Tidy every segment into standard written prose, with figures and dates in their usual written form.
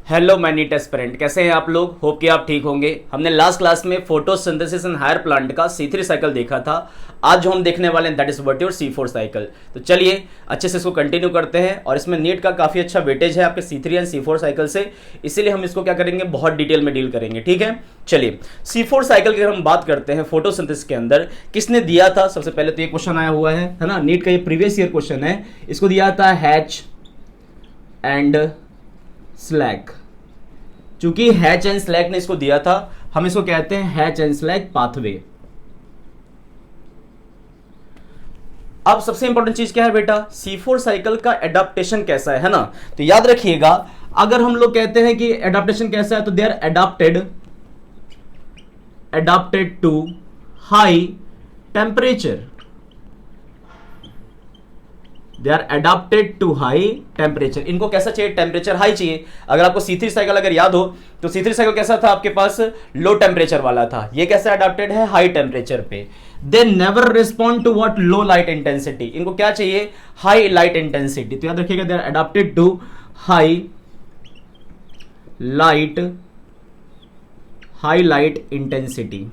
Hello my NEET aspirant, कैसे हैं आप लोग। होप कि आप ठीक होंगे। हमने लास्ट क्लास में फोटोसिंथेसिस इन हायर प्लांट का C3 साइकिल देखा था। आज जो हम देखने वाले हैं that is what your C4 cycle. तो चलिए अच्छे से इसको कंटिन्यू करते हैं। और इसमें नीट का काफ़ी अच्छा वेटेज है आपके C3 एंड C4 साइकिल से, इसीलिए हम इसको क्या करेंगे, बहुत डिटेल में डील करेंगे। ठीक है, चलिए C4 साइकिल की अगर हम बात करते हैं फोटोसिंथेसिस के अंदर किसने दिया था। सबसे पहले तो ये क्वेश्चन आया हुआ है ना, नीट का ये प्रीवियस ईयर क्वेश्चन है। इसको दिया था हैच एंड स्लैक। चूंकि हैच एंड स्लैक ने इसको दिया था, हम इसको कहते हैं हैच एंड स्लैक पाथवे। अब सबसे इंपॉर्टेंट चीज क्या है बेटा, C4 साइकिल का एडाप्टेशन कैसा है ना। तो याद रखिएगा, अगर हम लोग कहते हैं कि एडाप्टेशन कैसा है तो they are adapted to high temperature. They are adapted to high temperature. इनको कैसा चाहिए, टेम्परेचर हाई चाहिए। अगर आपको C3 साइकिल अगर याद हो तो C3 साइकिल कैसा था, आपके पास लो टेम्परेचर वाला था। ये कैसा एडाप्टेड है, हाई टेम्परेचर पे। They never respond to what, low light intensity. इनको क्या चाहिए, हाई लाइट इंटेंसिटी। तो याद रखिएगा, they are adapted to high light intensity.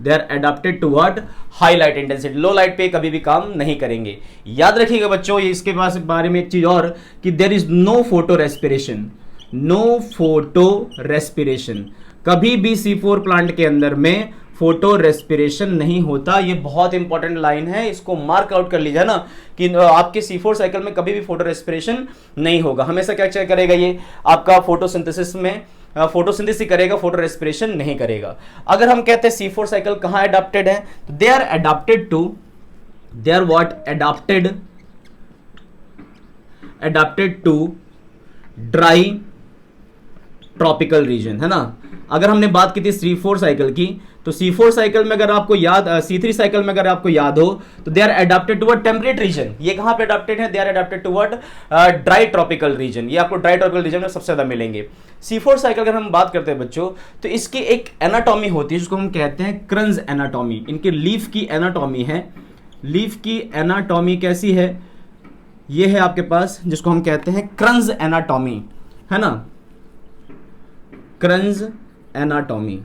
They are adapted to what, high light intensity. Low light पे कभी भी काम नहीं करेंगे। याद रखिएगा बच्चों, इसके पास बारे में एक चीज और कि there is no photorespiration. No photorespiration, कभी भी C4 प्लांट के अंदर में फोटो रेस्पिरेशन नहीं होता। ये बहुत इंपॉर्टेंट लाइन है, इसको मार्क आउट कर लीजिए ना कि आपके C4 साइकिल में कभी भी फोटो रेस्पिरेशन नहीं होगा। हमेशा क्या चेक करेगा, ये आपका फोटोसिंथेसिस में फोटोसिंथेसिस करेगा, फोटो रेस्पिरेशन नहीं करेगा। अगर हम कहते हैं C4 साइकिल कहां एडाप्टेड है, तो they are adapted to dry tropical region, है ना। अगर हमने बात की थी C4 साइकिल की, तो C4 साइकिल में अगर आपको याद, C3 साइकिल में अगर आपको याद हो तो they are adapted to what, temperate region. ये कहां पे एडाप्टेड है, they are adapted to what, dry tropical region. ये आपको ड्राई ट्रॉपिकल रीजन में सबसे ज्यादा मिलेंगे। C4 साइकिल अगर हम बात करते हैं बच्चों, तो इसकी एक एनाटॉमी होती है जिसको हम कहते हैं क्रंज एनाटॉमी। इनके लीफ की एनाटॉमी है। लीफ की एनाटॉमी कैसी है, ये है आपके पास जिसको हम कहते हैं क्रंज एनाटॉमी, है ना, क्रंज एनाटॉमी।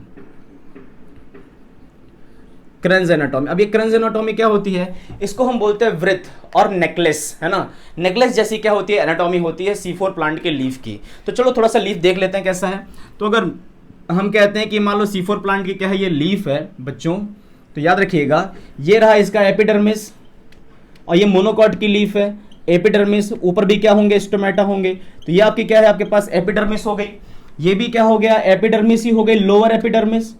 Cringe anatomy. अब ये क्रंज एनाटॉमी क्या होती है, इसको हम बोलते हैं वृत्त और नेकलेस, है ना। नेकलेस जैसी क्या होती है, एनाटॉमी होती है C4 प्लांट के लीफ की। तो चलो थोड़ा सा लीफ देख लेते हैं कैसा है। तो अगर हम कहते हैं कि मान लो C4 प्लांट की क्या है, ये लीफ है बच्चों, तो याद रखिएगा ये रहा इसका एपिडर्मिस, और ये मोनोकॉट की लीफ है। एपिडर्मिस, ऊपर भी क्या होंगे, स्टोमेटा होंगे। तो ये आपकी क्या है, आपके पास एपिडर्मिस हो गई। ये भी क्या हो गया, एपिडर्मिस ही हो गई, लोअर एपिडर्मिस।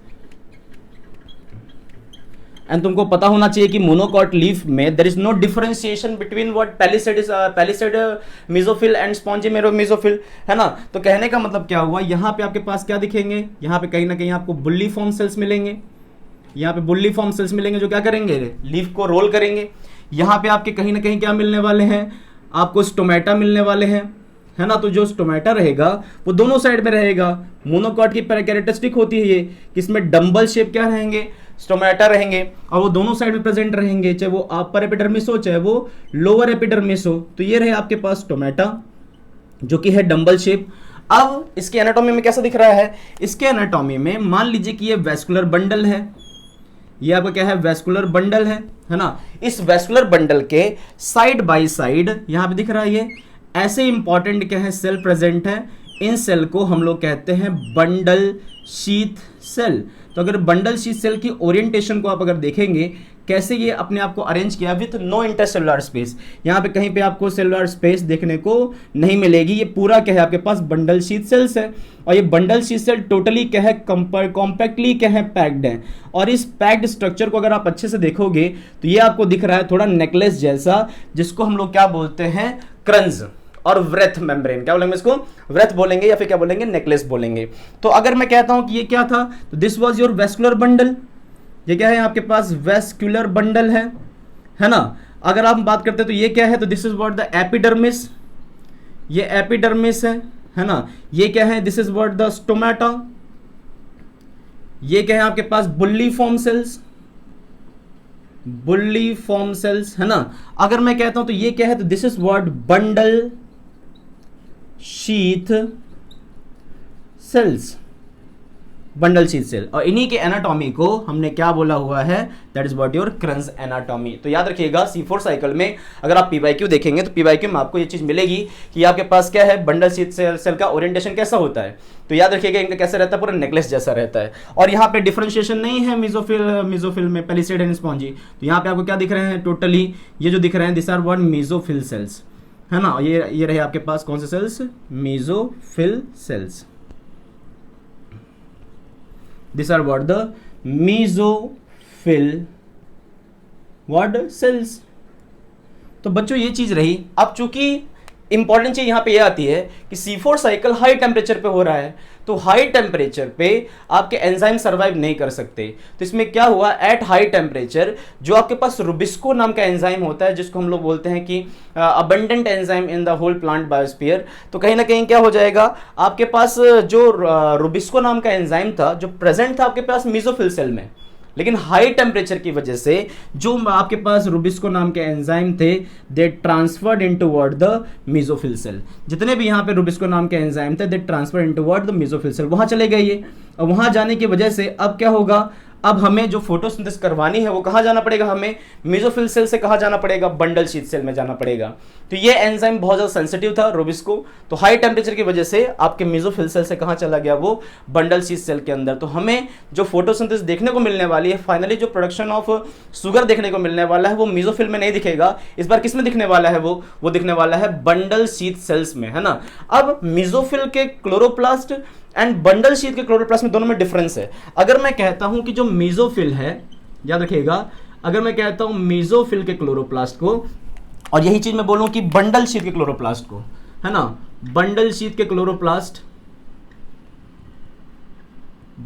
एंड तुमको पता होना चाहिए कि मोनोकॉट लीफ में there is no differentiation between what, palisade mesophyll and spongy mesophyll, है ना। तो कहने का मतलब क्या हुआ, यहाँ पे आपके पास क्या दिखेंगे, यहाँ पे कहीं ना कहीं आपको बुल्ली फॉर्म सेल्स मिलेंगे। यहाँ पे बुल्ली फॉर्म सेल्स मिलेंगे जो क्या करेंगे, लीफ को रोल करेंगे। यहाँ पे आपके कहीं ना कहीं क्या मिलने वाले हैं, आपको स्टोमेटा मिलने वाले हैं, है ना। तो जो स्टोमेटा रहेगा वो दोनों साइड में रहेगा। मोनोकॉट की कैरेक्टरिस्टिक होती है ये कि इसमें डंबल शेप क्या रहेंगे, स्टोमेटा रहेंगे, और वो दोनों साइड में प्रेजेंट रहेंगे, चाहे वो अपर एपिडर्मिस हो चाहे वो लोअर एपिडर्मिस हो। तो ये रहे आपके पास स्टोमेटा जो कि है डंबल शेप। अब इसके एनाटॉमी में कैसा दिख रहा है, इसके एनाटॉमी में मान लीजिए कि ये वेस्कुलर बंडल है। ये आपका क्या है, वेस्कुलर बंडल है ना। इस वेस्कुलर बंडल के साइड बाय साइड यहां पे दिख रहा है ये ऐसे इंपॉर्टेंट क्या है, सेल प्रेजेंट है। इन सेल को हम लोग कहते हैं बंडल शीथ सेल। तो अगर बंडल शीथ सेल की ओरिएंटेशन को आप अगर देखेंगे, कैसे ये अपने आप को अरेंज किया विथ नो इंटरसेलुलर स्पेस, यहाँ पे कहीं पे आपको सेलुलर स्पेस देखने को नहीं मिलेगी। ये पूरा क्या है, आपके पास बंडल शीथ सेल्स है। और ये बंडल शीथ सेल टोटली क्या है, कॉम्पैक्टली क्या है, पैक्ड है। और इस पैक्ड स्ट्रक्चर को अगर आप अच्छे से देखोगे तो ये आपको दिख रहा है थोड़ा नेकलेस जैसा, जिसको हम लोग क्या बोलते हैं, क्रंज और व्रेथ मेम्ब्रेन। क्या बोलेंगे इसको, व्रेथ बोलेंगे या फिर क्या बोलेंगे, नेकलेस बोलेंगे। तो अगर मैं कहता हूं कि ये क्या था, तो this was your vascular bundle. ये क्या है, आपके पास वेस्कुलर बंडल है ना। अगर आप बात करते हैं तो ये क्या है, तो this is what the epidermis. ये एपिडर्मिस है ना। ये क्या है, this is what the stomata. ये क्या है आपके पास, बुल्ली फॉर्म सेल्स। बुल्ली फॉर्म सेल्स, है ना। अगर मैं कहता हूं तो ये क्या है, तो this is what bundle sheath cells, bundle sheath cell, और इन्हीं के एनाटॉमी को हमने क्या बोला हुआ है, that is what your Kranz anatomy. तो याद रखिएगा C4 साइकिल में अगर आप PYQ देखेंगे तो PYQ में आपको ये चीज मिलेगी कि आपके पास क्या है, बंडल शीथ सेल का ओरिएंटेशन कैसा होता है। तो याद रखिएगा इनका कैसा रहता है, पूरा नेकलेस जैसा रहता है। और यहाँ पे डिफरेंशिएशन नहीं है मेसोफिल में पेलिसेड एंड स्पॉन्जी। तो यहाँ पे आपको क्या दिख रहे हैं, टोटली ये जो दिख रहे हैं this are what mesophyll cells, है ना। ये रहे आपके पास कौन से cells, mesophyll cells. These are what the mesophyll what cells। तो बच्चों ये चीज रही। अब चूंकि इंपॉर्टेंट चीज यहां पे ये आती है कि C4 साइकिल हाई टेम्परेचर पे हो रहा है, तो हाई टेम्परेचर पे आपके एंजाइम सर्वाइव नहीं कर सकते। तो इसमें क्या हुआ, एट हाई टेम्परेचर जो आपके पास रुबिस्को नाम का एंजाइम होता है, जिसको हम लोग बोलते हैं कि abundant enzyme in the whole plant biosphere, तो कहीं ना कहीं क्या हो जाएगा, आपके पास जो रुबिस्को नाम का एंजाइम था जो प्रेजेंट था आपके पास मेसोफिल सेल में, लेकिन हाई टेम्परेचर की वजह से जो आपके पास रुबिस्को नाम के एंजाइम थे दे ट्रांसफर्ड इनटूवर्ड द मेसोफिल सेल। जितने भी यहाँ पे रुबिस्को नाम के एंजाइम थे दे ट्रांसफर्ड इनटूवर्ड द मेसोफिल सेल, वहां चले गए ये। और वहां जाने की वजह से अब क्या होगा, अब हमें जो फोटोसिंथेसिस करवानी है वो कहाँ जाना पड़ेगा, हमें मेसोफिल सेल से कहाँ जाना पड़ेगा, बंडल शीथ सेल में जाना पड़ेगा। तो ये एंजाइम बहुत ज़्यादा सेंसिटिव था रुबिस्को, तो हाई टेम्परेचर की वजह से आपके मेसोफिल सेल से कहाँ चला गया, वो बंडल शीथ सेल के अंदर। तो हमें जो फोटोसिंथेसिस देखने को मिलने वाली है, फाइनली जो प्रोडक्शन ऑफ शुगर देखने को मिलने वाला है, वो मेसोफिल में नहीं दिखेगा। इस बार किस में दिखने वाला है, वो दिखने वाला है बंडल शीथ सेल्स में, है ना। अब मेसोफिल के क्लोरोप्लास्ट एंड बंडल शीथ के क्लोरोप्लास्ट में दोनों में डिफरेंस है। अगर मैं कहता हूं कि जो मेसोफिल है, याद रखिएगा, अगर मैं कहता हूं मेसोफिल के क्लोरोप्लास्ट को, और यही चीज मैं बोलूं कि बंडल शीथ के क्लोरोप्लास्ट को, है ना, बंडल शीथ के क्लोरोप्लास्ट,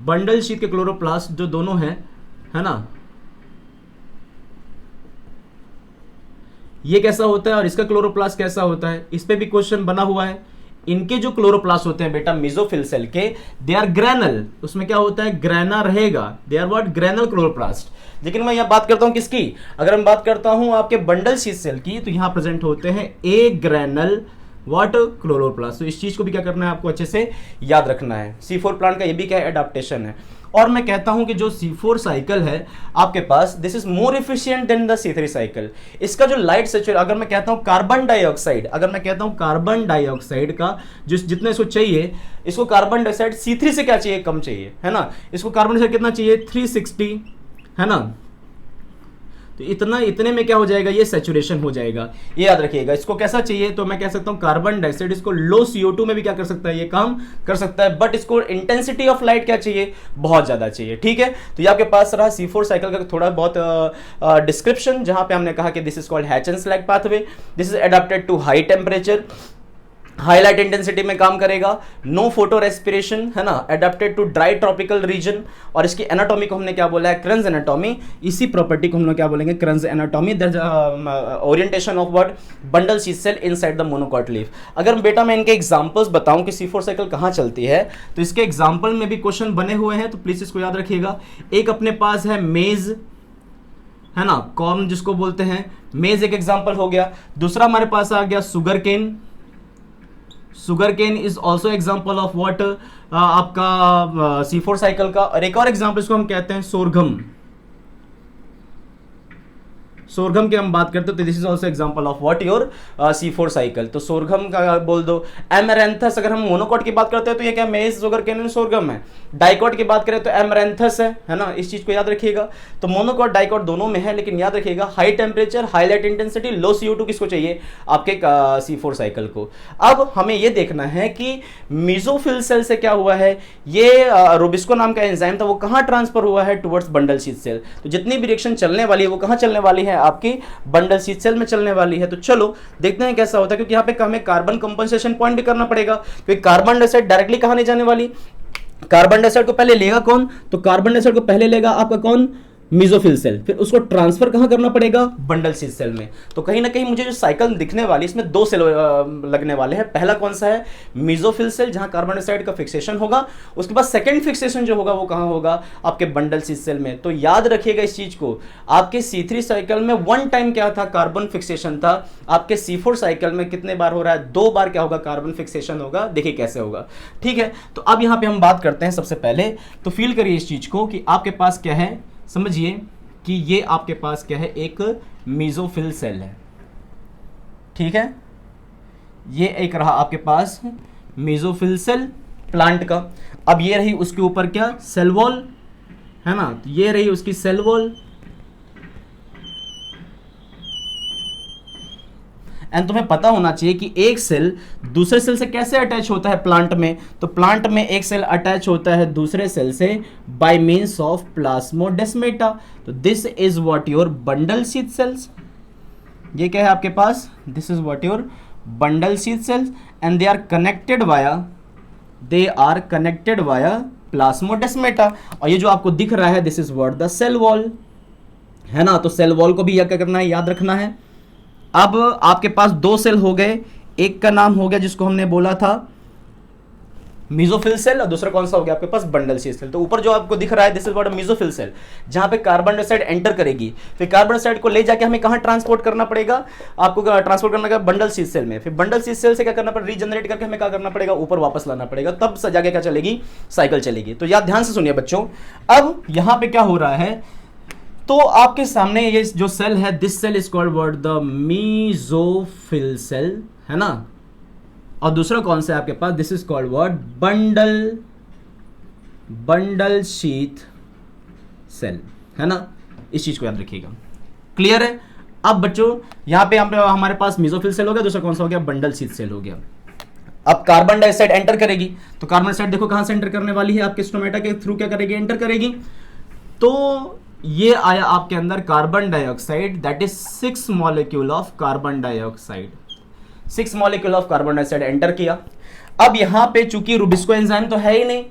बंडल शीथ के क्लोरोप्लास्ट जो दोनों हैं, है ना, ये कैसा होता है और इसका क्लोरोप्लास्ट कैसा होता है, इस पे भी क्वेश्चन बना हुआ है। इनके जो क्लोरोप्लास्ट होते हैं बेटा मेसोफिल सेल के, दे आर ग्रैनल, उसमें क्या होता है, ग्रैना रहेगा, दे आर व्हाट, ग्रैनल क्लोरोप्लास्ट। लेकिन मैं यहां बात करता हूं किसकी, अगर मैं बात करता हूं आपके बंडल शीथ सेल की, तो यहां प्रेजेंट होते हैं ए ग्रैनल व्हाट, क्लोरोप्लास्ट। तो इस चीज को भी क्या करना है, आपको अच्छे से याद रखना है। C4 प्लांट का ये भी क्या एडाप्टेशन है। और मैं कहता हूं कि जो C4 साइकिल है आपके पास, this is more efficient than the C3 cycle. इसका जो लाइट सेचुरेशन, अगर मैं कहता हूं कार्बन डाइऑक्साइड, अगर मैं कहता हूं कार्बन डाइऑक्साइड का जितना इसको चाहिए, इसको कार्बन डाइऑक्साइड C3 से क्या चाहिए, कम चाहिए, है ना। इसको कार्बन डाइऑक्साइड कितना चाहिए, 360, है ना। तो इतने में क्या हो जाएगा, ये सैचुरेशन हो जाएगा। ये याद रखिएगा। इसको कैसा चाहिए, तो मैं कह सकता हूं कार्बन डाइऑक्साइड इसको लो CO2 में भी क्या कर सकता है, ये काम कर सकता है, बट इसको इंटेंसिटी ऑफ लाइट क्या चाहिए, बहुत ज्यादा चाहिए। ठीक है, तो ये आपके पास रहा C4 साइकिल का थोड़ा बहुत डिस्क्रिप्शन, जहां पे हमने कहा कि this is called Hatch Slack pathway, this is adapted to high temperature, high light intensity में काम करेगा, नो फोटो रेस्पिरेशन, है ना, adapted to dry tropical region. और इसकी एनाटॉमी को हमने क्या बोला है, क्रंस एनाटॉमी। इसी प्रॉपर्टी को हम लोग क्या बोलेंगे, Kranz anatomy. Orientation of what, bundle sheath cell inside the monocot leaf. अगर बेटा मैं इनके एग्जांपल्स बताऊं कि C4 साइकिल कहां चलती है, तो इसके एग्जांपल में भी क्वेश्चन बने हुए हैं, तो प्लीज इसको याद रखिएगा। एक अपने पास है मेज, है ना, कॉर्न जिसको बोलते हैं, मेज एक एग्जांपल हो गया। दूसरा हमारे पास आ गया sugarcane, sugarcane is also example of what, आपका C4 साइकिल का। और एक और एग्जाम्पल इसको हम कहते हैं सोरघम, सोरघम की हम बात करते हैं, तो this is also example of what, your C4 cycle. तो सोरघम का बोल दो। एमरैंथस, अगर हम मोनोकॉट की बात करते हैं तो ये क्या, मेज, सुगर केन, सोरघम है। डाइकॉट की बात करें तो एमरैंथस है ना, इस चीज को याद रखिएगा। तो मोनोकॉट डाइकॉट दोनों में है, लेकिन याद रखिएगा high temperature, high light intensity, low CO2 किसको चाहिए, आपके C4 साइकिल को। अब हमें ये देखना है कि मेसोफिल सेल से क्या हुआ है, ये रुबिस्को नाम का एंजाइम था, वो कहां ट्रांसफर हुआ है, टुवर्ड्स बंडल शीथ सेल। तो जितनी भी रिएक्शन चलने वाली है वो कहां चलने वाली है, आपकी बंडल शीथ सेल में चलने वाली है। तो चलो देखते हैं कैसा होता है, क्योंकि यहाँ पे हमें कार्बन कंपनसेशन पॉइंट भी करना पड़ेगा, क्योंकि कार्बन डाइऑक्साइड डायरेक्टली कहां नहीं जाने वाली। कार्बन डाइऑक्साइड को पहले लेगा कौन, तो कार्बन डाइऑक्साइड को पहले लेगा आपका कौन, मीजोफिल सेल, फिर उसको ट्रांसफर कहां करना पड़ेगा, बंडल शीथ सेल में। तो कहीं ना कहीं मुझे जो साइकिल दिखने वाली इसमें दो सेल लगने वाले हैं। पहला कौन सा है, मीजोफिल सेल, जहां कार्बन डाइऑक्साइड का फिक्सेशन होगा। उसके बाद सेकंड फिक्सेशन जो होगा वो कहां होगा, आपके बंडल शीथ सेल में। तो याद रखिएगा इस चीज को, आपके C3 साइकिल में वन टाइम क्या था, कार्बन फिक्सेशन था। आपके C4 साइकिल में कितने बार हो रहा है, 2 बार क्या होगा, कार्बन फिक्सेशन होगा। देखिए कैसे होगा, ठीक है। तो अब यहां पे हम बात करते हैं सबसे पहले, तो फील करिए इस चीज को कि आपके पास क्या है, समझिए कि ये आपके पास क्या है, एक मीजोफिल सेल है, ठीक है। ये एक रहा आपके पास मीजोफिल सेल प्लांट का। अब ये रही उसके ऊपर क्या, सेल वॉल, है ना। तो ये रही उसकी सेल वॉल। एंड तुम्हें पता होना चाहिए कि एक सेल दूसरे सेल से कैसे अटैच होता है प्लांट में। तो प्लांट में एक सेल अटैच होता है दूसरे सेल से बाय मींस ऑफ प्लाज्मोडेस्माटा। तो this is what your bundle sheath cells. ये क्या है आपके पास, this is what your bundle sheath cells and they are connected via plasmodesmata. और ये जो आपको दिख रहा है, this is what the cell wall, है ना। तो सेल वॉल को भी क्या करना है, याद रखना है। अब आपके पास दो सेल हो गए, एक का नाम हो गया जिसको हमने बोला था मीजोफिल सेल, और दूसरा कौन सा हो गया आपके पास, बंडल शीथ सेल। तो ऊपर जो आपको दिख रहा है, this is what mesophyll cell, जहां पे कार्बन डाइऑक्साइड एंटर करेगी। फिर कार्बन डाइऑक्साइड को ले जाके हमें कहां ट्रांसपोर्ट करना पड़ेगा, आपको ट्रांसपोर्ट करना पड़ेगा बंडल शीथ सेल में। फिर बंडल शीथ सेल से क्या करना पड़ेगा, रीजनरेट करके हमें क्या करना पड़ेगा, ऊपर वापस लाना पड़ेगा, तब सजा के क्या चलेगी, साइकिल चलेगी। तो याद ध्यान से सुनिए बच्चों। अब यहां पे क्या हो रहा है, तो आपके सामने ये जो सेल है, this cell is called what, the mesophyll cell, है ना। और दूसरा कौन सा है आपके पास, this is called what, bundle sheath cell, है ना। इस चीज को याद रखिएगा, क्लियर है। अब बच्चों यहां पे हमारे पास मीजोफिल सेल हो गया, दूसरा कौन सा हो गया, बंडल शीथ सेल हो गया। अब कार्बन डाइऑक्साइड एंटर करेगी, तो कार्बन डाइऑक्साइड देखो कहां से एंटर करने वाली है, आपके स्टोमेटा के थ्रू क्या करेगी, एंटर करेगी। तो ये आया आपके अंदर carbon dioxide, that is 6 molecule of carbon dioxide, 6 molecule of carbon dioxide enter किया। अब यहां पे चूंकि रुबिस्को एंजाइम तो है ही नहीं,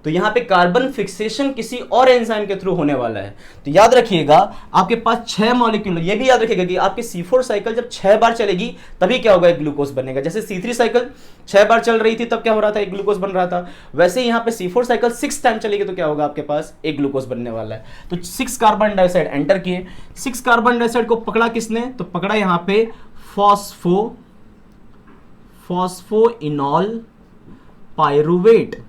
तो यहां पे कार्बन फिक्सेशन किसी और एंजाइम के थ्रू होने वाला है। तो याद रखिएगा आपके पास 6 मॉलिक्यूल, ये भी याद रखिएगा कि आपकी C4 साइकिल जब 6 बार चलेगी तभी क्या होगा, एक ग्लूकोज बनेगा। जैसे C3 साइकिल 6 बार चल रही थी तब क्या हो रहा था, एक ग्लूकोज बन रहा था। वैसे ही यहां पे C4 साइकिल 6 टाइम चलेगी तो क्या होगा, आपके पास एक ग्लूकोज बनने वाला है। तो 6 कार्बन डाइऑक्साइड एंटर किए, 6 कार्बन डाइऑक्साइड को पकड़ा किसने, तो पकड़ा यहां पे फॉस्फोइनॉल पायरुवेट।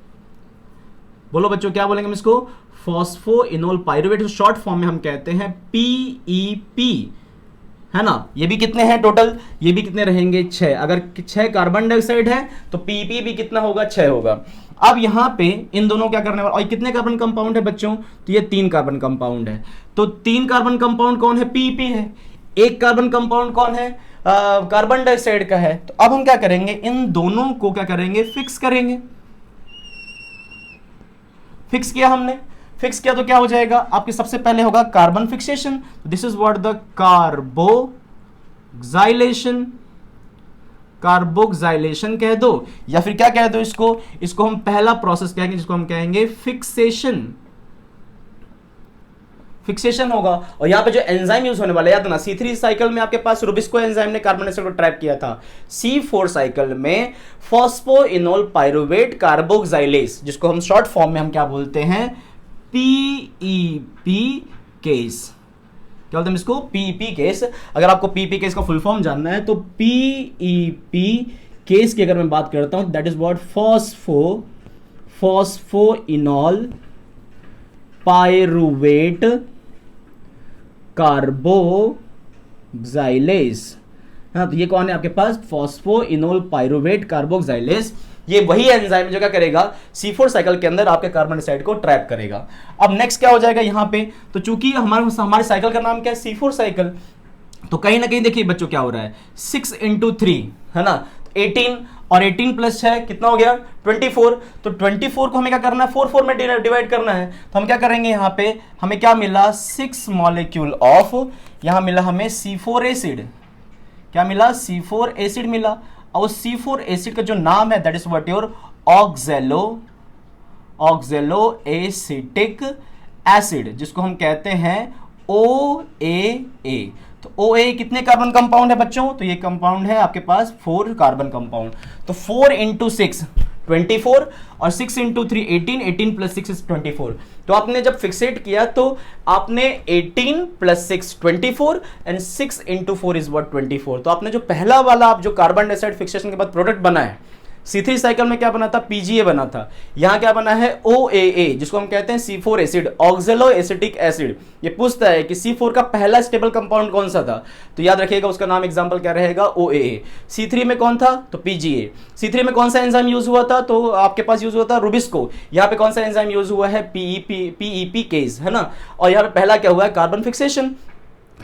बोलो बच्चों क्या बोलेंगे हम इसको, फॉस्फोइनोल पायरुवेट, शॉर्ट फॉर्म में हम कहते हैं PEP, है ना। ये भी कितने हैं टोटल, ये भी कितने रहेंगे, 6। अगर 6 कार्बन डाइऑक्साइड है तो PEP भी कितना होगा, 6 होगा। अब यहां पे इन दोनों क्या करने वाले, और कितने कार्बन कंपाउंड है बच्चों, तो ये 3 कार्बन कंपाउंड है। तो 3 कार्बन कंपाउंड कौन है, PEP है। एक कार्बन कंपाउंड कौन है, कार्बन डाइऑक्साइड का है। तो अब हम क्या करेंगे, इन दोनों को क्या करेंगे, फिक्स करेंगे। फिक्स किया हमने, फिक्स किया तो क्या हो जाएगा, आपके सबसे पहले होगा carbon fixation, this is what the carboxylation कह दो, या फिर क्या कह दो इसको हम पहला प्रोसेस कहेंगे जिसको हम कहेंगे फिक्सेशन होगा। और यहां पे जो एंजाइम यूज होने वाला है, याद ना, C3 साइकिल में आपके पास रुबिस्को एंजाइम ने कार्बन डाइऑक्साइड को ट्रैप किया था। C4 साइकिल में फॉस्फोइनोल पायरुवेट कार्बोक्साइलेज, जिसको हम शॉर्ट फॉर्म में हम क्या बोलते हैं, PEP केस। क्या बोलते हैं इसको, PEP केस। अगर आपको PEP केस का फुल फॉर्म जानना है तो PEP केस की अगर मैं बात करता हूं, that is what, phosphoenolpyruvate carboxylase. हाँ, तो ये कौन है आपके पास, फॉस्फोइनोल पायरुवेट कार्बोक्साइलेज। ये वही एंजाइम जो क्या करेगा, C4 साइकिल के अंदर आपके कार्बन डाइऑक्साइड को ट्रैप करेगा। अब नेक्स्ट क्या हो जाएगा यहां पे, तो चूंकि हमारे साइकिल का नाम क्या है, C4 साइकिल, तो कहीं ना कहीं देखिए बच्चों क्या हो रहा है, 6 × 3, है ना, 18 और 18 प्लस 6 कितना हो गया, 24। तो 24 को हमें क्या करना है, 4 में डिवाइड करना है। तो हम क्या करेंगे, यहाँ पे हमें क्या मिला, 6 मॉलिक्यूल ऑफ, यहां मिला हमें C4 एसिड। क्या मिला, C4 एसिड मिला। और C4 एसिड का जो नाम है, that is what your oxalo acetic acid जिसको हम कहते हैं OAA। तो OAA कितने कार्बन कंपाउंड है बच्चों? तो ये कंपाउंड है आपके पास 4 कार्बन कंपाउंड। तो 4 × 6 24 और 6 × 3 18, 18 + 6 is 24। तो आपने जब फिक्सेट किया तो आपने 18 + 6 24 एंड 6 × 4 इज व्हाट 24। तो आपने जो पहला वाला आप जो कार्बन डाइऑक्साइड फिक्सेशन के बाद प्रोडक्ट बना है C3 साइकिल में क्या बना था? PGA बना था। यहाँ क्या बना है? OAA जिसको हम कहते हैं C4 एसिड, ऑक्जेलो एसिटिक एसिड। ये पूछता है कि C4 का पहला स्टेबल कंपाउंड कौन सा था? तो याद रखिएगा उसका नाम एग्जांपल क्या रहेगा? OAA। C3 में कौन था? तो PGA। C3 में कौन सा एंजाइम यूज हुआ था? तो आपके पास यूज हुआ था रुबिस्को। यहाँ पे कौन सा एंजाइम यूज हुआ है? PEP केस, है ना। और यहाँ पे पहला क्या हुआ है? Carbon fixation.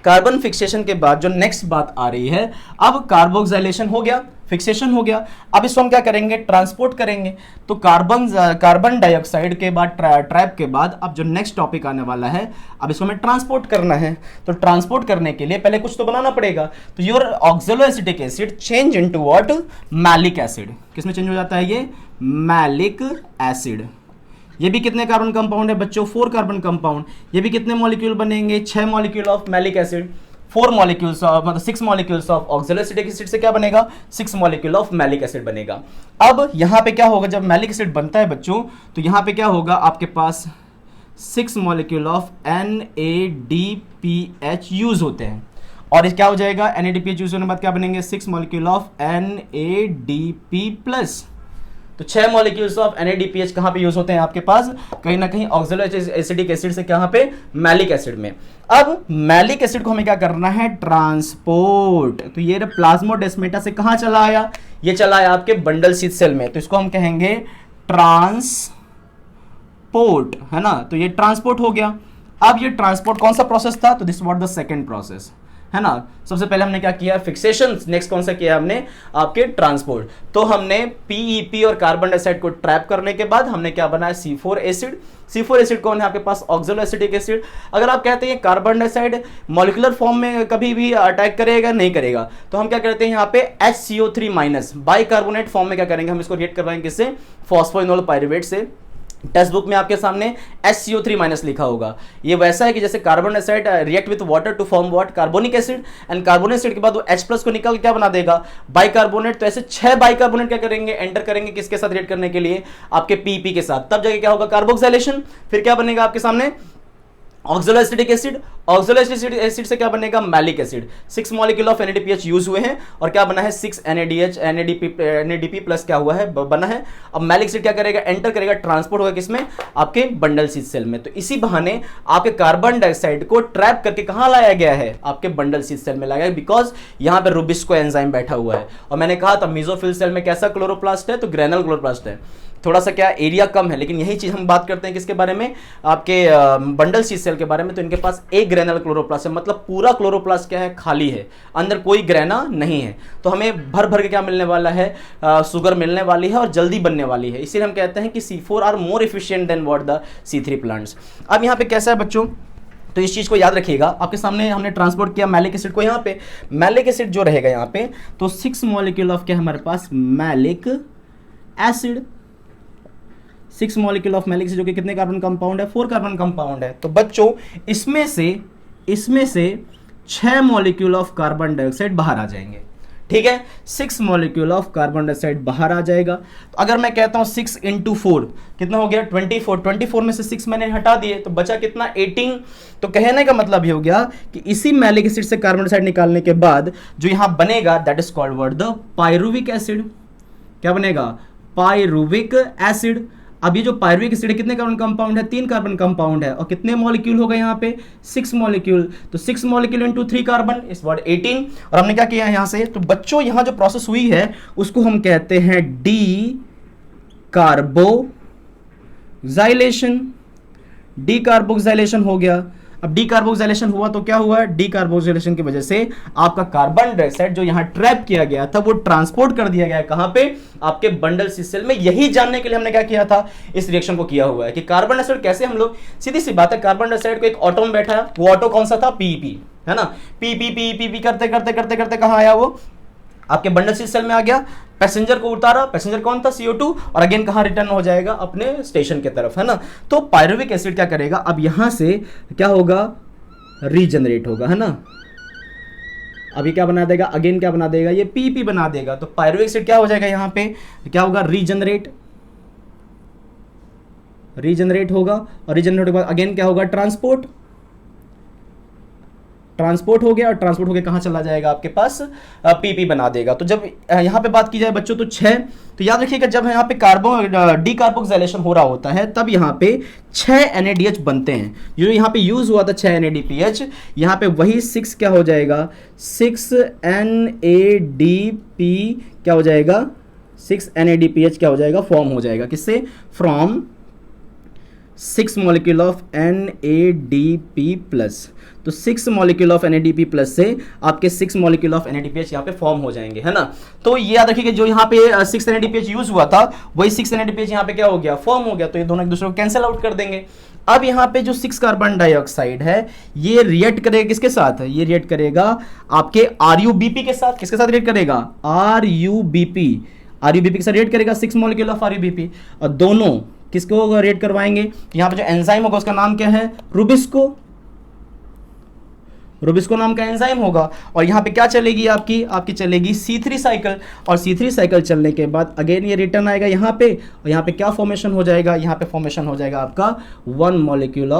कार्बन फिक्सेशन के बाद जो नेक्स्ट बात आ रही है, अब कार्बोक्सिलेशन हो गया, फिक्सेशन हो गया। अब इसको हम क्या करेंगे? ट्रांसपोर्ट करेंगे। तो कार्बन डाइऑक्साइड के बाद ट्रैप के बाद अब जो नेक्स्ट टॉपिक आने वाला है, अब इसको हमें ट्रांसपोर्ट करना है। तो ट्रांसपोर्ट करने के लिए पहले कुछ तो बनाना पड़ेगा। तो your ऑक्जेलो acetic acid change into what? Malic acid. किसमें चेंज हो जाता है ये? Malic acid. ये भी कितने कार्बन कंपाउंड है बच्चों? 4 कार्बन कंपाउंड। ये भी कितने मॉलिक्यूल बनेंगे? 6 molecule of malic acid. 4 molecules of मतलब 6 मॉलिक्यूल्स ऑफ ऑक्जेलो एसिटिक एसिड से क्या बनेगा? 6 मॉलिक्यूल ऑफ मैलिक एसिड बनेगा। अब यहाँ पे क्या होगा? जब मैलिक एसिड बनता है बच्चों तो यहाँ पे क्या होगा? आपके पास 6 मॉलिक्यूल ऑफ NADPH यूज होते हैं। और क्या हो जाएगा? NADPH यूज होने के बाद क्या बनेंगे? 6 मॉलिक्यूल ऑफ NADP+। तो 6 मॉलिक्यूल्स ऑफ NADPH कहां पे यूज होते हैं आपके पास? कहीं ना कहीं ऑक्जेलो एसिटिक एसिड से कहां पे? मैलिक एसिड में। अब मैलिक एसिड को हमें क्या करना है? ट्रांसपोर्ट। तो ये प्लाज्मोडेस्माटा से कहां चला आया? ये चला आया आपके बंडल शीथ सेल में। तो इसको हम कहेंगे ट्रांसपोर्ट, है ना। तो ये ट्रांसपोर्ट हो गया। अब ये ट्रांसपोर्ट कौन सा प्रोसेस था? तो this was the second process, है ना। सबसे पहले हमने क्या किया? फिक्सेशन। नेक्स्ट कौन सा किया हमने? आपके ट्रांसपोर्ट। तो हमने PEP और कार्बन डाइऑक्साइड को ट्रैप करने के बाद हमने क्या बनाया? C4 acid. C4 एसिड कौन है आपके पास? ऑक्जेलो एसिटिक एसिड। अगर आप कहते हैं कार्बन डाइऑक्साइड मॉलिक्यूलर फॉर्म में कभी भी अटैक करेगा? नहीं करेगा। तो हम क्या करते हैं यहाँ पे HCO3- बाइकार्बोनेट फॉर्म में क्या करेंगे? हम इसको रिएक्ट करवाएंगे किससे? फॉस्फोइनोल पाइरुवेट से। टेक्स्ट बुक में आपके सामने HCO3- लिखा होगा। ये वैसा है कि जैसे carbon dioxide react with water to form what? Carbonic acid. And carbonic acid के बाद वो H+ को निकाल क्या बना देगा? बाइकार्बोनेट। तो ऐसे 6 बाइकार्बोनेट क्या करेंगे? एंटर करेंगे किसके साथ रिएक्ट करने के लिए? आपके PEP के साथ। तब जाके क्या होगा? कार्बोक्सिलेशन। फिर क्या बनेगा आपके सामने? ऑक्जेलो एसिटिक एसिड। ऑक्जेलो एसिड से क्या बनेगा? Maleic acid. 6 molecule of NADPH use हुए हैं और क्या बना है? 6 NADP+ क्या हुआ है? बना है। अब मैलिक एसिड क्या करेगा? एंटर करेगा, ट्रांसपोर्ट होगा किसमें? आपके बंडल शीथ सेल में। तो इसी बहाने आपके कार्बन डाइऑक्साइड को ट्रैप करके कहां लाया गया है? आपके बंडल शीथ सेल में लाया गया, बिकॉज यहां पे रुबिस्को एंजाइम बैठा हुआ है। और मैंने कहा था मेसोफिल सेल में कैसा क्लोरोप्लास्ट है? तो ग्रेनल क्लोरोप्लास्ट है। थोड़ा सा क्या एरिया कम है, लेकिन यही चीज हम बात करते हैं किसके बारे में? आपके बंडल शीथ सेल के बारे में। तो इनके पास एक ग्रेनल क्लोरोप्लास्ट है, मतलब पूरा क्लोरोप्लास्ट क्या है? खाली है, अंदर कोई ग्रेना नहीं है। तो हमें भर भर के क्या मिलने वाला है? शुगर मिलने वाली है और जल्दी बनने वाली है। इसीलिए हम कहते हैं कि C4 are more efficient than what the C3 plants. अब यहाँ पे कैसा है बच्चों? तो इस चीज को याद रखिएगा। आपके सामने हमने ट्रांसपोर्ट किया मैलिक एसिड को। यहाँ पे मैलिक एसिड जो रहेगा यहाँ पे, तो 6 मॉलिक्यूल ऑफ क्या हमारे पास? Malic acid. 6 molecule of malic acid जो कि कितने कार्बन कंपाउंड है? 4 कार्बन कंपाउंड है। तो बच्चों इसमें से 6 मॉलिक्यूल ऑफ कार्बन डाइऑक्साइड बाहर आ जाएंगे। ठीक है, 6 मॉलिक्यूल ऑफ कार्बन डाइऑक्साइड बाहर आ जाएगा। तो अगर मैं कहता हूं 6 × 4 कितना हो गया? 24। 24 में से 6 मैंने हटा दिए तो बचा कितना? 18। तो कहने का मतलब ये हो गया कि इसी मैलिक एसिड से कार्बन डाइऑक्साइड निकालने के बाद जो यहां बनेगा that is called what? The pyruvic acid. क्या बनेगा? Pyruvic acid. अब ये जो पाइरुविक एसिड है कितने कार्बन कंपाउंड है? 3 कार्बन कंपाउंड है। और कितने मॉलिक्यूल हो गए यहाँ पे? 6 मॉलिक्यूल। तो 6 molecule into 3 carbon is what? 18। और हमने क्या किया यहाँ से? तो बच्चों यहाँ जो प्रोसेस हुई है उसको हम कहते हैं डीकार्बोक्सिलेशन। डीकार्बोक्सिलेशन हो गया। अब डीकार्बोक्सिलेशन हुआ तो क्या हुआ? डीकार्बोक्सिलेशन की वजह से आपका कार्बन डाइऑक्साइड जो यहाँ ट्रैप किया गया था वो ट्रांसपोर्ट कर दिया गया है कहां पे? आपके बंडल शीथ सेल में। यही जानने के लिए हमने क्या किया था? इस रिएक्शन को किया हुआ है कि कार्बन डाइऑक्साइड कैसे हम लोग, सीधी सी बात है, कार्बन डाइऑक्साइड को एक ऑटो में बैठा है, वो ऑटो कौन सा था? PEP, है ना। PEP करते करते करते करते कहां आया वो? आपके बंडल शीथ सेल में आ गया। पैसेंजर को उतारा, पैसेंजर कौन था, CO2, और अगेन कहां रिटर्न हो जाएगा, अपने स्टेशन की तरफ, है ना। तो पायरुविक एसिड क्या करेगा, अब यहां से क्या होगा, रीजनरेट होगा, है ना। अभी क्या बना देगा, अगेन क्या बना देगा, ये PP बना देगा। तो पायरुविक एसिड क्या हो जाएगा, यहां पे क्या होगा, रीजनरेट होगा, और रीजनरेट के बाद अगेन क्या होगा, ट्रांसपोर्ट हो गया, और ट्रांसपोर्ट होकर कहां चला जाएगा, आपके पास PP बना देगा। तो जब यहां पे बात की जाए बच्चों तो 6, तो याद रखिएगा जब यहां पे डीकार्बोक्सिलेशन हो रहा होता है तब यहां पे 6 NADH बनते हैं। जो यहां पे यूज हुआ था 6 NADPH, यहां पे वही 6 क्या हो जाएगा, 6 NADP क्या हो जाएगा, 6 NADPH क्या हो जाएगा, फॉर्म हो जाएगा, किससे, from 6 molecule of NADP plus. तो 6 मॉलिक्यूल ऑफ NADP प्लस से आपके 6 मॉलिक्यूल ऑफ NADPH यहाँ पे फॉर्म हो जाएंगे, है ना। तो ये याद रखिए कि जो यहाँ पे 6 NADPH यूज हुआ था वही 6 NADPH यहाँ पे क्या हो गया, फॉर्म हो गया। तो ये दोनों एक दूसरे को कैंसिल आउट कर देंगे। अब यहाँ पे जो 6 कार्बन डाइऑक्साइड है ये रिएक्ट करेगा किसके साथ, ये रिएक्ट करेगा आपके RUBP के साथ। किसके साथ रिएक्ट करेगा, RUBP के साथ रिएक्ट करेगा, 6 मॉलिक्यूल ऑफ RUBP, और दोनों किसको रेट करवाएंगे, यहाँ पे जो एंजाइम होगा उसका नाम क्या है, रुबिस्को नाम का एंजाइम होगा। और यहाँ पे क्या चलेगी, आपकी चलेगी C3 साइकिल, और C3 साइकिल चलने के बाद अगेन ये रिटर्न आएगा यहाँ पे, और यहाँ पे क्या फॉर्मेशन हो जाएगा, यहाँ पे फॉर्मेशन हो जाएगा आपका 1 मॉलिक्यूल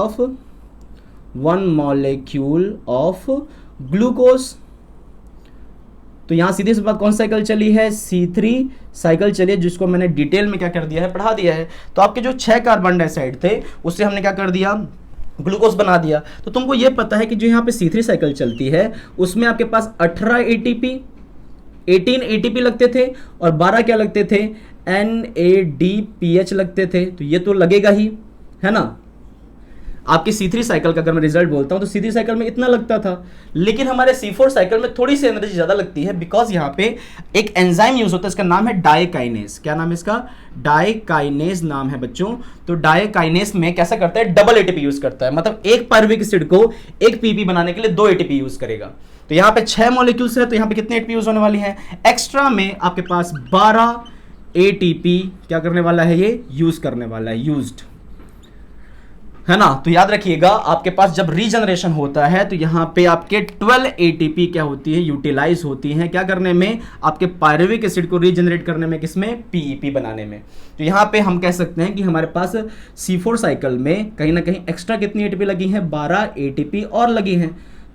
ऑफ ग्लूकोज। तो यहाँ सीधी सी बात कौन साइकिल चली है, C3 साइकिल चली है, जिसको मैंने डिटेल में क्या कर दिया है, पढ़ा दिया है। तो आपके जो 6 कार्बन डाइऑक्साइड थे उससे हमने क्या कर दिया, ग्लूकोज बना दिया। तो तुमको ये पता है कि जो यहाँ पे C3 साइकिल चलती है उसमें आपके पास 18 ATP लगते थे, और 12 क्या लगते थे, NADPH लगते थे। तो ये तो लगेगा ही, है ना। आपकी C3 साइकिल का अगर मैं रिजल्ट बोलता हूं तो C3 साइकिल में इतना लगता था, लेकिन हमारे C4 साइकिल में थोड़ी सी एनर्जी ज्यादा लगती है, बिकॉज यहाँ पे एक एंजाइम यूज होता है, इसका नाम है डाइकाइनेज। क्या नाम है इसका, डाइकाइनेज नाम है बच्चों। तो डाइकाइनेज में कैसा करता है, डबल ATP यूज करता है, मतलब एक पायरुविक एसिड को एक PP बनाने के लिए 2 ATP यूज करेगा। तो यहाँ पे 6 मॉलिक्यूल्स है, तो यहाँ पे कितने ATP यूज होने वाली है, एक्स्ट्रा में आपके पास 12 ATP क्या करने वाला है, ये यूज करने वाला है, यूज्ड, है ना। तो याद रखिएगा आपके पास जब रीजनरेशन होता है तो यहाँ पे आपके 12 ATP क्या होती है, यूटिलाइज होती हैं, क्या करने में, आपके पायरुविक एसिड को रीजनरेट करने में, किसमें, PEP बनाने में। तो यहाँ पे हम कह सकते हैं कि हमारे पास C4 साइकिल में कहीं ना कहीं एक्स्ट्रा कितनी ATP लगी हैं, 12 ATP और लगी हैं।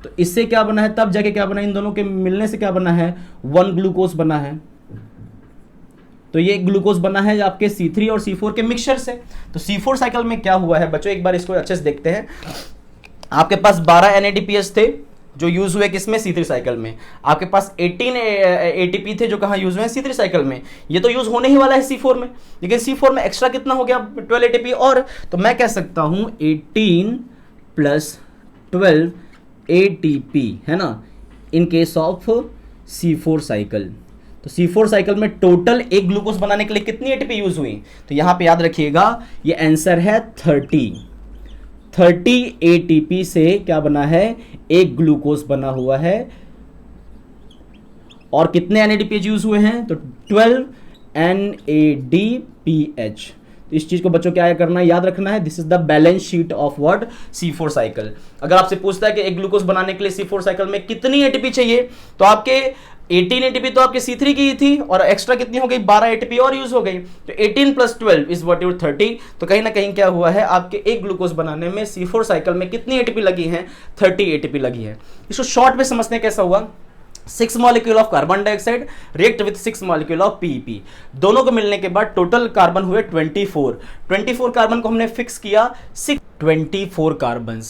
तो इससे क्या बना है, तब जाके क्या बना, इन दोनों के मिलने से क्या बना है, 1 ग्लूकोज बना है। तो ये ग्लूकोज बना है आपके C3 और C4 के मिक्सचर से। तो C4 साइकिल में क्या हुआ है बच्चों, एक बार इसको अच्छे से देखते हैं। आपके पास 12 NADPH थे जो यूज हुए किसमें, C3 साइकिल में। आपके पास 18 ATP थे जो कहाँ यूज हुए हैं, C3 साइकिल में। ये तो यूज होने ही वाला है C4 में, लेकिन C4 में एक्स्ट्रा कितना हो गया, 12 ATP। और तो मैं कह सकता हूं 18 + 12 ATP, है ना, in case of C4 cycle. तो C4 साइकिल में टोटल एक ग्लूकोज बनाने के लिए कितनी ATP यूज हुई, तो यहां पे याद रखिएगा ये आंसर है 30 ATP से क्या बना है, एक ग्लूकोज बना हुआ है। और कितने NADPH यूज हुए हैं, तो 12 NADPH। तो इस चीज को बच्चों क्या करना है, याद रखना है, this is the balance sheet of what, C4 cycle. अगर आपसे पूछता है कि एक ग्लूकोज बनाने के लिए C4 साइकिल में कितनी ATP चाहिए, तो आपके 18 ATP तो आपके C3 की ही थी, और एक्स्ट्रा कितनी हो गई, 12 ATP और यूज हो गई। तो 18 + 12 इज व्हाट योर 30। तो कहीं ना कहीं क्या हुआ है, आपके एक ग्लूकोज बनाने में C4 साइकिल में कितनी ATP लगी है, 30 ATP लगी है। इसको शॉर्ट में समझने कैसा हुआ, 6 molecule of carbon dioxide react with 6 molecule of PEP, दोनों को मिलने के बाद टोटल कार्बन हुए 24 कार्बन को हमने फिक्स किया 24 carbon.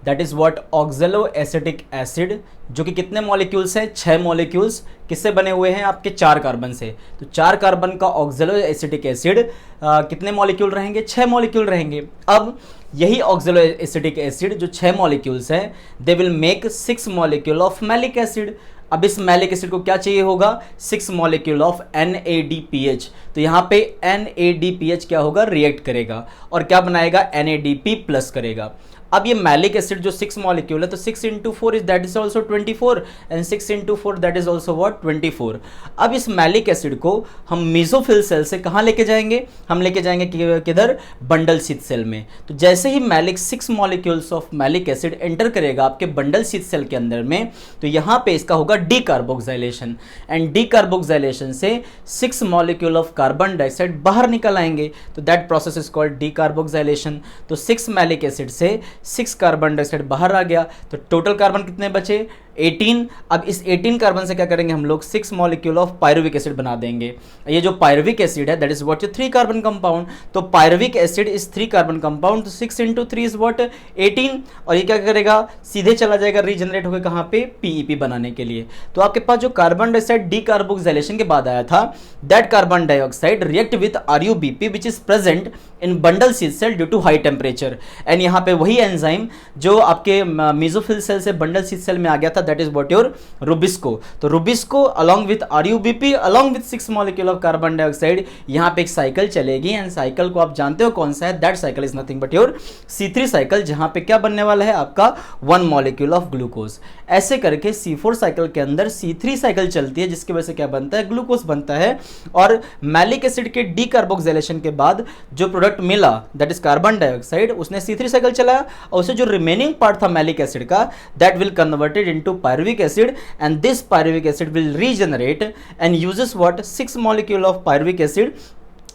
That is what ऑक्जेलो acetic acid, जो कि कितने मॉलिक्यूल्स हैं, 6 मॉलिक्यूल्स। किससे बने हुए हैं, आपके 4 कार्बन से। तो 4 कार्बन का ऑक्जेलो एसिटिक एसिड कितने मॉलिक्यूल रहेंगे, 6 मॉलिक्यूल रहेंगे। अब यही ऑक्जेलो एसिटिक एसिड जो 6 मॉलिक्यूल्स हैं, they will make 6 molecule of malic acid. अब इस मैलिक एसिड को क्या चाहिए होगा, 6 मॉलिक्यूल ऑफ NADPH। तो यहाँ पे NADPH क्या होगा, रिएक्ट करेगा और क्या बनाएगा, NADP+ करेगा। अब ये मैलिक एसिड जो 6 मॉलिक्यूल है, तो 6 into 4 is that is also 24 and 6 into 4 that is also what 24। अब इस मैलिक एसिड को हम मेसोफिल सेल से कहाँ लेके जाएंगे, हम लेके जाएंगे किधर, बंडल शीथ सेल में। तो जैसे ही malic 6 molecules of malic acid enter करेगा आपके बंडल शीथ सेल के अंदर में, तो यहाँ पे इसका होगा डीकार्बोक्सिलेशन एंड डीकार्बोक्सिलेशन से 6 मॉलिक्यूल ऑफ कार्बन डाइऑक्साइड बाहर निकल आएंगे, तो that process is called decarboxylation. तो 6 मैलिक एसिड से 6 कार्बन डाइऑक्साइड बाहर आ गया, तो टोटल कार्बन कितने बचे, 18। अब इस 18 कार्बन से क्या करेंगे हम लोग, 6 मॉलिक्यूल ऑफ पायरुविक एसिड बना देंगे। ये जो पायरुविक एसिड है that is what, 3 carbon compound, तो pyruvic acid is 3 carbon compound, तो 6 इंटू 3 इज व्हाट 18। और ये क्या करेगा, सीधे चला जाएगा रीजनरेट होकर कहाँ पे, पीईपी बनाने के लिए। तो आपके पास जो कार्बन डाइऑक्साइड डीकार्बोक्सिलेशन के बाद आया था, that carbon dioxide react with RuBP which is present in bundle sheath cell due to high temperature. And यहाँ पे वही एंजाइम जो आपके मेसोफिल सेल से बंडल शीथ सेल में आ गया था, that is what your RuBisCO. तो RuBisCO along with RuBP along with 6 molecule of carbon dioxide, यहाँ पे एक साइकिल चलेगी एंड साइकिल को आप जानते हो कौन सा है, that cycle is nothing but your C3 cycle, जहाँ पे क्या बनने वाला है आपका 1 मॉलिक्यूल ऑफ ग्लूकोज। ऐसे करके C4 साइकिल के अंदर C3 साइकिल चलती है, जिसकी वजह से क्या बनता है, ग्लूकोज बनता है। और मैलिक एसिड के डीकार्बोक्सिलेशन के बाद जो प्रोडक्ट मिला दैट इज कार्बन डाइऑक्साइड, उसने C3 साइकिल चलाया और उसे जो रिमेनिंग पार्ट था मैलिक एसिड का, that will converted into pyruvic acid and this pyruvic acid will regenerate and uses what 6 molecule of pyruvic acid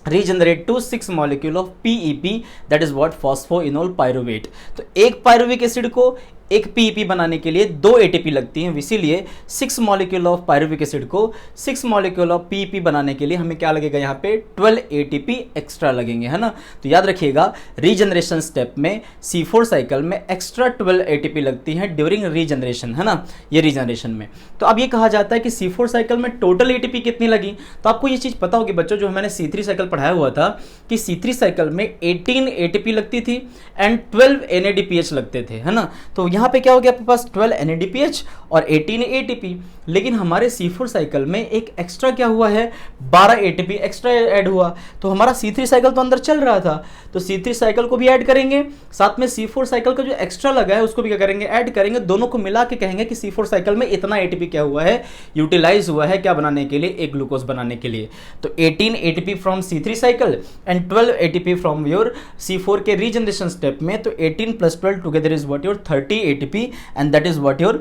regenerate to 6 molecule of PEP, that is what phosphoenol pyruvate। तो एक pyruvic acid को एक PEP बनाने के लिए 2 ATP लगती हैं, इसीलिए 6 मॉलिक्यूल ऑफ पायरुविक एसिड को 6 मॉलिक्यूल ऑफ पीईपी बनाने के लिए हमें क्या लगेगा, यहाँ पे 12 एटीपी एक्स्ट्रा लगेंगे, है ना। तो याद रखिएगा रीजनरेशन स्टेप में C4 साइकिल में एक्स्ट्रा 12 एटीपी लगती हैं ड्यूरिंग रीजनरेशन, है ना, ये रीजनरेशन में। तो अब ये कहा जाता है कि C4 साइकिल में टोटल एटीपी कितनी लगी। तो आपको ये चीज़ पता होगी बच्चों, जो मैंने C3 साइकिल पढ़ाया हुआ था कि C3 साइकिल में 18 एटीपी लगती थी एंड 12 NADPH लगते थे, है ना। तो यहाँ पे क्या हो गया आपके पास 12 NADPH और 18 ATP, लेकिन हमारे C4 साइकिल में एक एक्स्ट्रा क्या हुआ है, 12 ATP एक्स्ट्रा ऐड हुआ। तो हमारा C3 साइकिल तो अंदर चल रहा था, तो C3 साइकिल को भी ऐड करेंगे, साथ में C4 साइकिल का जो एक्स्ट्रा लगा है उसको भी क्या करेंगे, ऐड करेंगे। दोनों को मिला के कहेंगे कि C4 साइकिल में इतना ATP क्या हुआ है, यूटिलाइज हुआ है, क्या बनाने के लिए, एक ग्लूकोज बनाने के लिए। तो 18 ATP from C3 cycle and 12 ATP from your C4 के रीजनरेशन स्टेप में। तो 18 + 12 together is what your 30 ATP and that is what your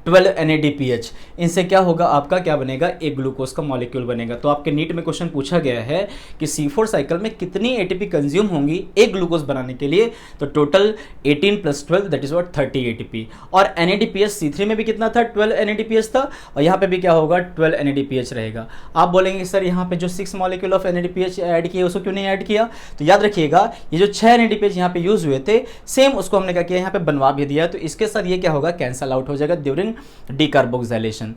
12 NADPH। इनसे क्या होगा, आपका क्या बनेगा, एक ग्लूकोज का मॉलिक्यूल बनेगा। तो आपके नीट में क्वेश्चन पूछा गया है कि C4 साइकिल में कितनी ATP कंज्यूम होंगी एक ग्लूकोज बनाने के लिए। तो total 18 + 12 that is what 30 ATP। और NADPH C3 में भी कितना था, 12 NADPH था, और यहाँ पे भी क्या होगा, 12 NADPH रहेगा। आप बोलेंगे सर यहाँ पे जो 6 मॉलिक्यूल ऑफ NADPH ऐड किए उसको क्यों नहीं ऐड किया। तो याद रखिएगा ये जो 6 NADPH यहाँ पे यूज हुए थे, सेम उसको हमने क्या किया, यहाँ पे बनवा भी दिया। तो इसके साथ ये क्या होगा, कैंसल आउट हो जाएगा ड्यूरिंग डीकार्बोक्सिलेशन।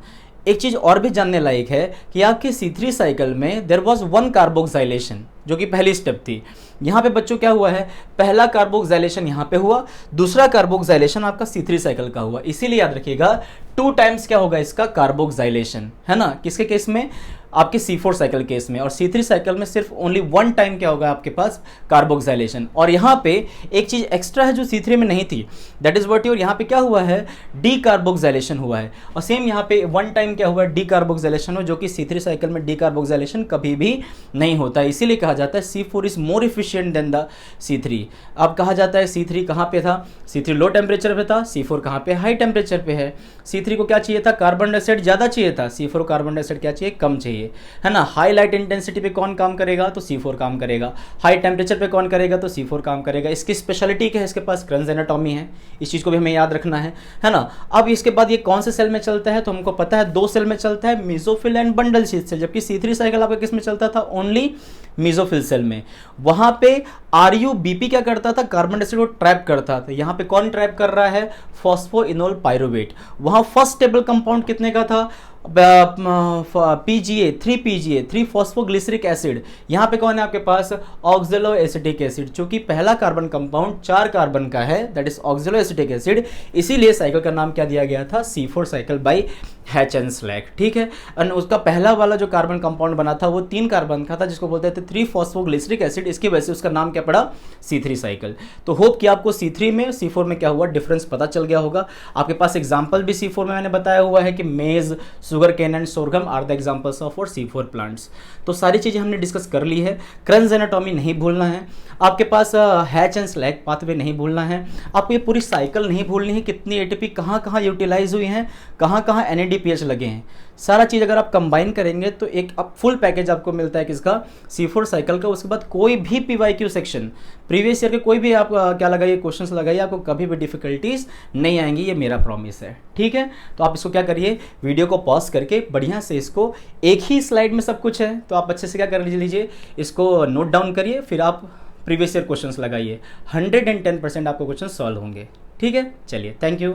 एक चीज और भी जानने लायक है कि आपके C3 साइकिल में देयर वाज 1 कार्बोक्सिलेशन, जो कि पहली स्टेप थी। यहाँ पे बच्चों क्या हुआ है, पहला कार्बोक्सिलेशन यहाँ पे हुआ, दूसरा कार्बोक्सिलेशन आपका C3 साइकिल का हुआ। इसीलिए याद रखिएगा 2 टाइम्स क्या होगा इसका, कार्बोक्सिलेशन, है ना। किसके केस में, आपके C4 साइकिल केस में। और C3 साइकिल में सिर्फ ओनली 1 टाइम क्या होगा आपके पास, कार्बोक्सिलेशन। और यहाँ पे एक चीज एक्स्ट्रा है जो C3 में नहीं थी, दैट इज व्हाट योर, यहाँ पे क्या हुआ है, डीकार्बोक्सिलेशन हुआ है। और सेम यहाँ पे 1 टाइम क्या हुआ, डीकार्बोक्सिलेशन हो, जो कि C3 साइकिल में डीकार्बोक्सिलेशन कभी भी नहीं होता। इसीलिए कहा जाता है C4 is more efficient than the C3। अब कहा जाता है C3 कहाँ पे था, C3 लो टेम्परेचर पे था, C4 कहाँ पे, हाई टेम्परेचर पे है। C3 को क्या चाहिए था, कार्बन डाइऑक्साइड ज़्यादा चाहिए था, C4 कार्बन डाइऑक्साइड क्या चाहिए, कम चाहिए, है ना। हाई लाइट इंटेंसिटी पे कौन काम करेगा, तो C4 काम करेगा। हाई टेम्परेचर पे कौन करेगा, तो C4 काम करेगा। इसकी स्पेशलिटी क्या है, इसके पास क्रंज एनाटॉमी है, इस चीज़ को भी हमें याद रखना है ना। अब इसके बाद ये कौन से सेल में चलता है, तो हमको पता है 2 सेल में चलता है, mesophyll and bundle sheath cell. जबकि C3 साइकिल आपका किस में चलता था, ओनली मेसोफिल सेल में। वहां पे RUBP क्या करता था, कार्बन डाइऑक्साइड को ट्रैप करता था। यहाँ पे कौन ट्रैप कर रहा है, फॉस्फोइनोल पायरुवेट। वहां फर्स्ट स्टेबल कंपाउंड कितने का था, पीजीए, 3 PGA, 3 फॉस्फोग्लिसरिक एसिड, यहाँ पे कौन है आपके पास, ऑक्जेलो एसिटिक एसिड, चूंकि पहला कार्बन कंपाउंड 4 कार्बन का है, दैट इज ऑक्जेलो एसिटिक एसिड, इसीलिए साइकिल का नाम क्या दिया गया था, C4 साइकिल बाई हैचेनस्लैक, ठीक है। और उसका पहला वाला जो कार्बन कंपाउंड बना था वो 3 कार्बन का था, जिसको बोलते थे 3 फॉस्फोग्लिसरिक एसिड, इसकी वजह से उसका नाम क्या पड़ा, C3 साइकिल। तो होप कि आपको C3 में C4 में क्या हुआ डिफरेंस पता चल गया होगा। आपके पास एग्जाम्पल भी C4 में मैंने बताया हुआ है कि maize, sugar cane and sorghum are the examples of और C4 प्लांट्स। तो सारी चीज़ें हमने डिस्कस कर ली है। क्रंस एनाटॉमी नहीं भूलना है आपके पास, हैच एंड स्लैग पाथवे नहीं भूलना है आपको, ये पूरी साइकिल नहीं भूलनी है, कितनी एटीपी कहाँ कहाँ यूटिलाइज हुई हैं, कहाँ कहाँ NADPH लगे हैं, सारा चीज़ अगर आप कंबाइन करेंगे तो एक अब फुल पैकेज आपको मिलता है किसका, C4 साइकिल का। उसके बाद कोई भी PYQ सेक्शन प्रीवियस ईयर के कोई भी आप क्या लगाइए क्वेश्चंस लगाइए, आपको कभी भी डिफिकल्टीज नहीं आएंगी, ये मेरा प्रॉमिस है, ठीक है। तो आप इसको क्या करिए, वीडियो को पॉज करके बढ़िया से इसको, एक ही स्लाइड में सब कुछ है तो आप अच्छे से क्या कर लीजिए, इसको नोट डाउन करिए, फिर आप प्रीवियस ईयर क्वेश्चंस लगाइए, 110% आपको क्वेश्चन सॉल्व होंगे, ठीक है। चलिए, थैंक यू।